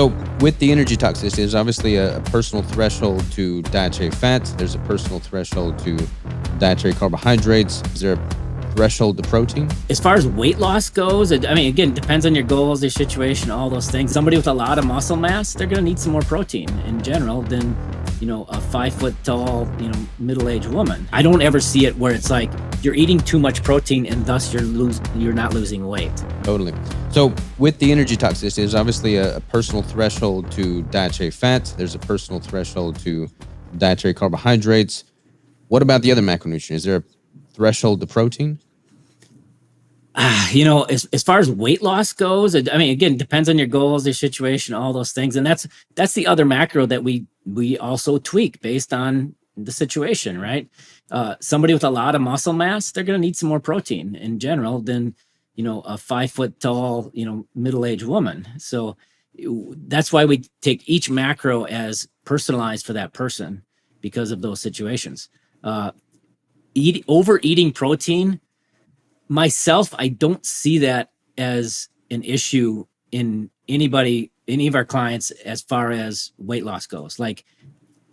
So with the energy toxicity, there's obviously a personal threshold to dietary fats. There's a personal threshold to dietary carbohydrates. Is there a threshold to protein? As far as weight loss goes, I mean, again, depends on your goals, your situation, all those things. Somebody with a lot of muscle mass, they're going to need some more protein in general than, a 5 foot tall, middle-aged woman. I don't ever see it where it's like you're eating too much protein and thus you're not losing weight. Totally. So with the energy toxicity, there's obviously a personal threshold to dietary fats. There's a personal threshold to dietary carbohydrates. What about the other macronutrients? Is there a threshold to protein? As far as weight loss goes, I mean, again, depends on your goals, your situation, all those things. And that's the other macro that we also tweak based on the situation, right? Somebody with a lot of muscle mass, they're going to need some more protein in general than, a 5 foot tall, middle-aged woman. So that's why we take each macro as personalized for that person because of those situations. Overeating protein, myself, I don't see that as an issue in any of our clients as far as weight loss goes. Like,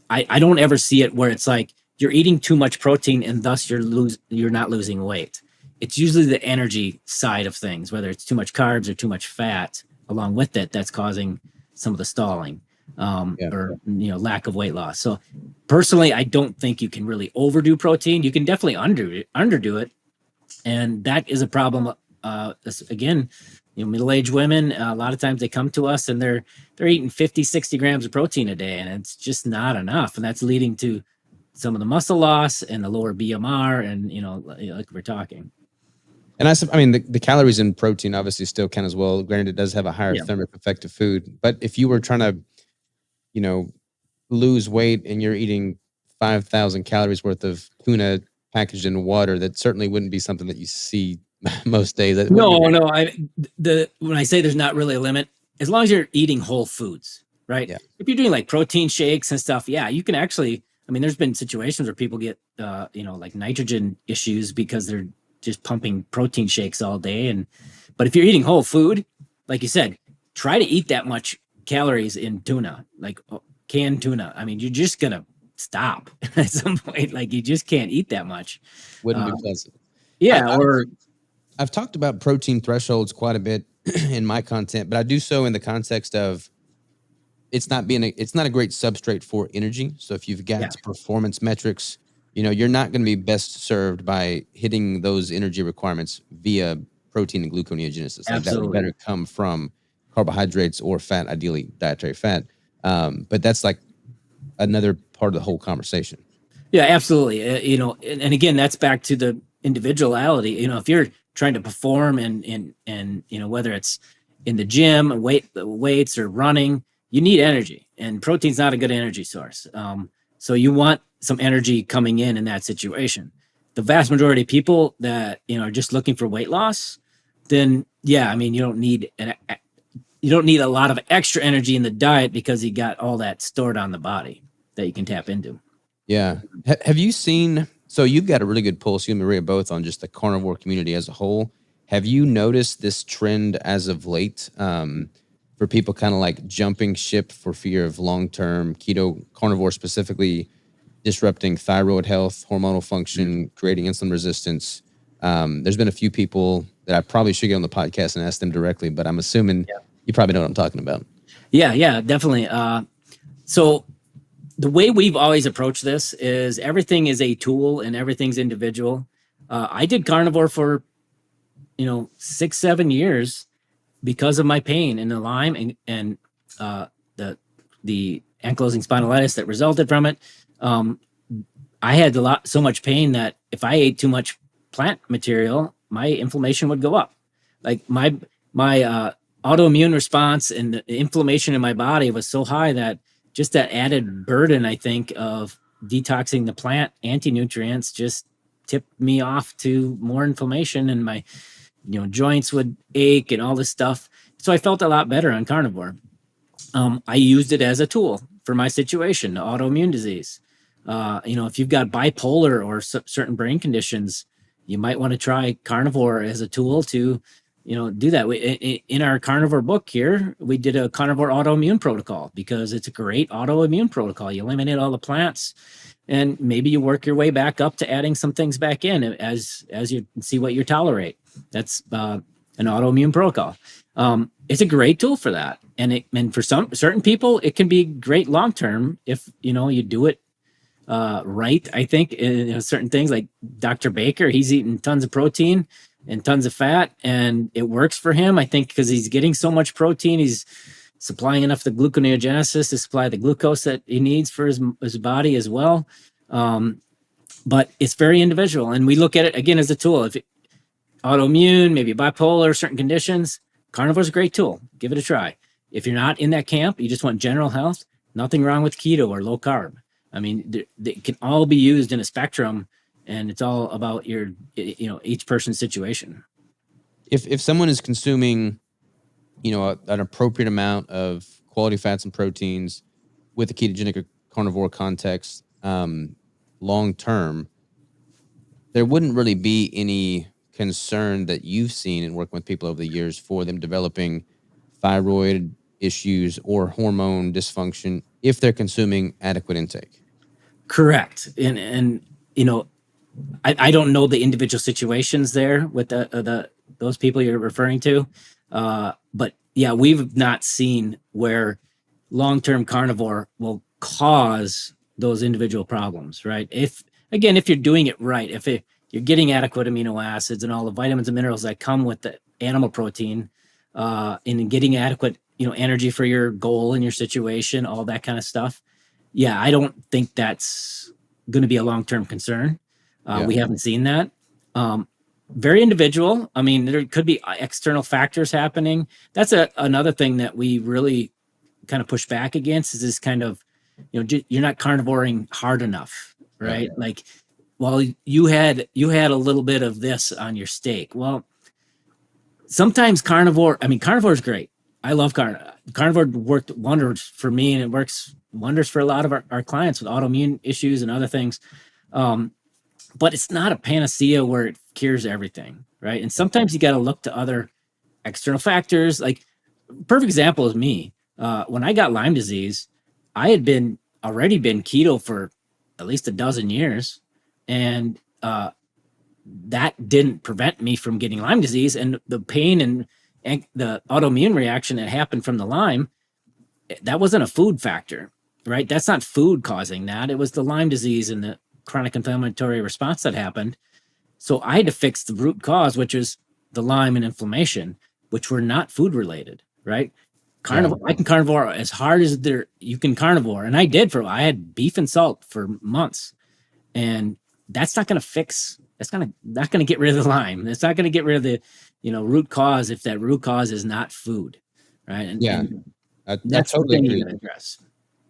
I don't ever see it where it's like you're eating too much protein and thus you're not losing weight. It's usually the energy side of things, whether it's too much carbs or too much fat along with it, that's causing some of the stalling or lack of weight loss. So personally, I don't think you can really overdo protein. You can definitely underdo it. And that is a problem. Again, middle-aged women, a lot of times they come to us and they're eating 50, 60 grams of protein a day, and it's just not enough. And that's leading to some of the muscle loss and the lower BMR and, like we're talking. And I mean, the calories in protein obviously still count as well. Granted, it does have a higher thermic effect of food. But if you were trying to, lose weight and you're eating 5,000 calories worth of tuna packaged in water, that certainly wouldn't be something that you see most days. No. When I say there's not really a limit, as long as you're eating whole foods, right? Yeah. If you're doing like protein shakes and stuff, you can actually. I mean, there's been situations where people get, like nitrogen issues because they're just pumping protein shakes all day. But if you're eating whole food, like you said, try to eat that much calories in tuna, like canned tuna. I mean, you're just gonna stop at some point. Like, you just can't eat that much. Wouldn't be pleasant. Yeah. I've talked about protein thresholds quite a bit in my content, but I do so in the context of it's not a great substrate for energy. So if you've got performance metrics, you're not going to be best served by hitting those energy requirements via protein and gluconeogenesis. Like, that would better come from carbohydrates or fat, ideally dietary fat. But that's like another part of the whole conversation. Yeah, absolutely. And again, that's back to the individuality. If you're trying to perform and whether it's in the gym, weights or running, you need energy, and protein's not a good energy source. So you want some energy coming in that situation. The vast majority of people that, are just looking for weight loss, then you don't need a lot of extra energy in the diet because you got all that stored on the body that you can tap into. Yeah. Have you seen, so you've got a really good pulse, you and Maria both, on just the carnivore community as a whole. Have you noticed this trend as of late for people kind of like jumping ship for fear of long-term keto, carnivore specifically, disrupting thyroid health, hormonal function, creating insulin resistance? There's been a few people that I probably should get on the podcast and ask them directly, but I'm assuming you probably know what I'm talking about. Yeah, definitely. So the way we've always approached this is everything is a tool and everything's individual. I did carnivore for, 6-7 years because of my pain in the Lyme and the ankylosing spondylitis that resulted from it. I had so much pain that if I ate too much plant material, my inflammation would go up. Like my autoimmune response and the inflammation in my body was so high that just that added burden, I think, of detoxing the plant anti-nutrients just tipped me off to more inflammation, and my joints would ache and all this stuff. So I felt a lot better on carnivore. I used it as a tool for my situation, the autoimmune disease. If you've got bipolar or certain brain conditions, you might want to try carnivore as a tool to, do that. In our carnivore book here, we did a carnivore autoimmune protocol because it's a great autoimmune protocol. You eliminate all the plants, and maybe you work your way back up to adding some things back in as you see what you tolerate. That's an autoimmune protocol. It's a great tool for that, and for some certain people, it can be great long term if you do it right. I think in certain things like Dr. Baker, he's eating tons of protein and tons of fat, and it works for him. I think because he's getting so much protein, he's supplying enough the gluconeogenesis to supply the glucose that he needs for his body as well. But it's very individual, and we look at it again as a tool. If autoimmune, maybe bipolar, certain conditions, carnivore is a great tool. Give it a try. If you're not in that camp, you just want general health, nothing wrong with keto or low carb. I mean, they can all be used in a spectrum, and it's all about each person's situation. If someone is consuming, an appropriate amount of quality fats and proteins with a ketogenic or carnivore context, long term, there wouldn't really be any concern that you've seen in working with people over the years for them developing thyroid issues or hormone dysfunction if they're consuming adequate intake. Correct. And I don't know the individual situations there with those people you're referring to. But yeah, we've not seen where long-term carnivore will cause those individual problems, right? If you're doing it right, if you're getting adequate amino acids and all the vitamins and minerals that come with the animal protein, and getting adequate, energy for your goal and your situation, all that kind of stuff. Yeah, I don't think that's going to be a long-term concern. We haven't seen that. Very individual. I mean, there could be external factors happening. That's another thing that we really kind of push back against is this kind of, you're not carnivoring hard enough, right? Like, well, you had a little bit of this on your steak. Well, sometimes carnivore is great. I love carnivore. Carnivore worked wonders for me, and it works wonders for a lot of our clients with autoimmune issues and other things. But it's not a panacea where it cures everything, right? And sometimes you got to look to other external factors. Like, perfect example is me. When I got Lyme disease, I had already been keto for at least a dozen years, and that didn't prevent me from getting Lyme disease. And the pain and the autoimmune reaction that happened from the Lyme, that wasn't a food factor, right? That's not food causing that. It was the Lyme disease and the chronic inflammatory response that happened. So I had to fix the root cause, which is the Lyme and inflammation, which were not food related, right? Carnivore, I can carnivore as hard as you can carnivore. And I had beef and salt for months, and that's not going to fix, not going to get rid of the Lyme. It's not going to get rid of the, root cause if that root cause is not food. Right. And that's totally agree.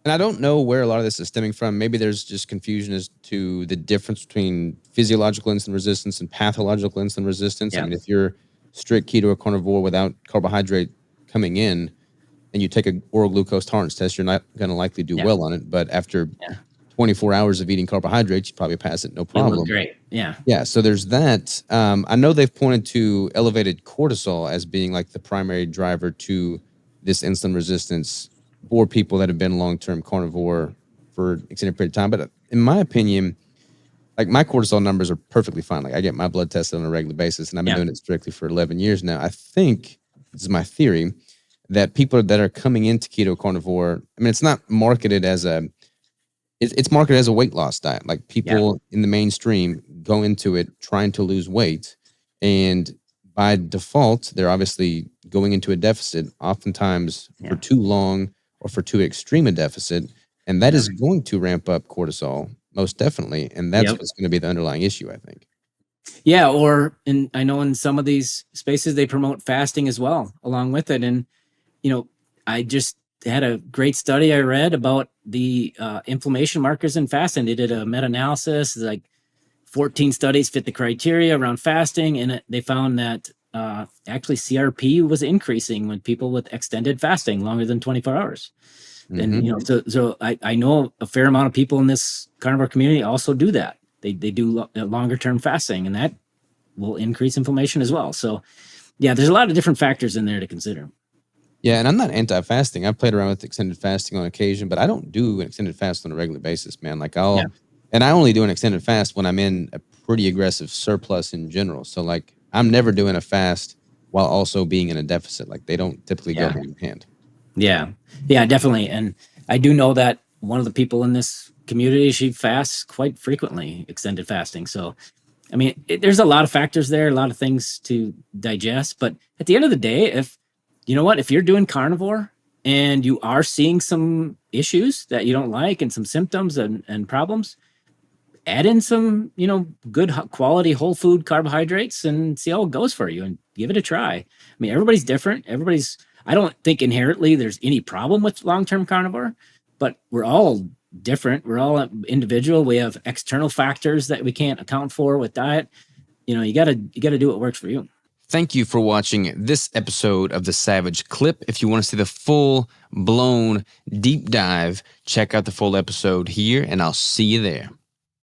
And I don't know where a lot of this is stemming from. Maybe there's just confusion as to the difference between physiological insulin resistance and pathological insulin resistance. I mean, if you're strict keto or carnivore without carbohydrate coming in and you take an oral glucose tolerance test, you're not going to likely do well on it. But after 24 hours of eating carbohydrates, you probably pass it no problem. Great. Yeah. Yeah. So there's that. I know they've pointed to elevated cortisol as being like the primary driver to this insulin resistance for people that have been long-term carnivore for an extended period of time. But in my opinion, like, my cortisol numbers are perfectly fine. Like, I get my blood tested on a regular basis, and I've been doing it strictly for 11 years now. I think, this is my theory, that people that are coming into keto carnivore, I mean, it's not marketed as it's marketed as a weight loss diet. Like, people in the mainstream go into it trying to lose weight, and by default, they're obviously going into a deficit, oftentimes for too long or for too extreme a deficit, and that is going to ramp up cortisol, most definitely, and that's what's going to be the underlying issue, I think. Yeah, I know in some of these spaces they promote fasting as well along with it, and I just had a great study I read about the inflammation markers in fasting. They did a meta-analysis, like 14 studies fit the criteria around fasting, and they found that actually CRP was increasing with people with extended fasting longer than 24 hours. And so I know a fair amount of people in this carnivore community also do that. They do longer term fasting, and that will increase inflammation as well. So Yeah, there's a lot of different factors in there to consider. Yeah, and I'm not anti-fasting. I've played around with extended fasting on occasion, but I don't do an extended fast on a regular basis, man. Like Yeah. and I only do an extended fast when I'm in a pretty aggressive surplus in general. So like I'm never doing a fast while also being in a deficit. Like they don't typically go hand in hand. Yeah. Yeah, definitely. And I do know that one of the people in this community, she fasts quite frequently, extended fasting. So, I mean, there's a lot of factors there, a lot of things to digest. But at the end of the day, if you're doing carnivore and you are seeing some issues that you don't like and some symptoms and problems, add in some, good quality whole food carbohydrates and see how it goes for you and give it a try. I mean, everybody's different. I don't think inherently there's any problem with long-term carnivore, but we're all different. We're all individual. We have external factors that we can't account for with diet. You gotta do what works for you. Thank you for watching this episode of The Savage Clip. If you want to see the full blown deep dive, check out the full episode here, and I'll see you there.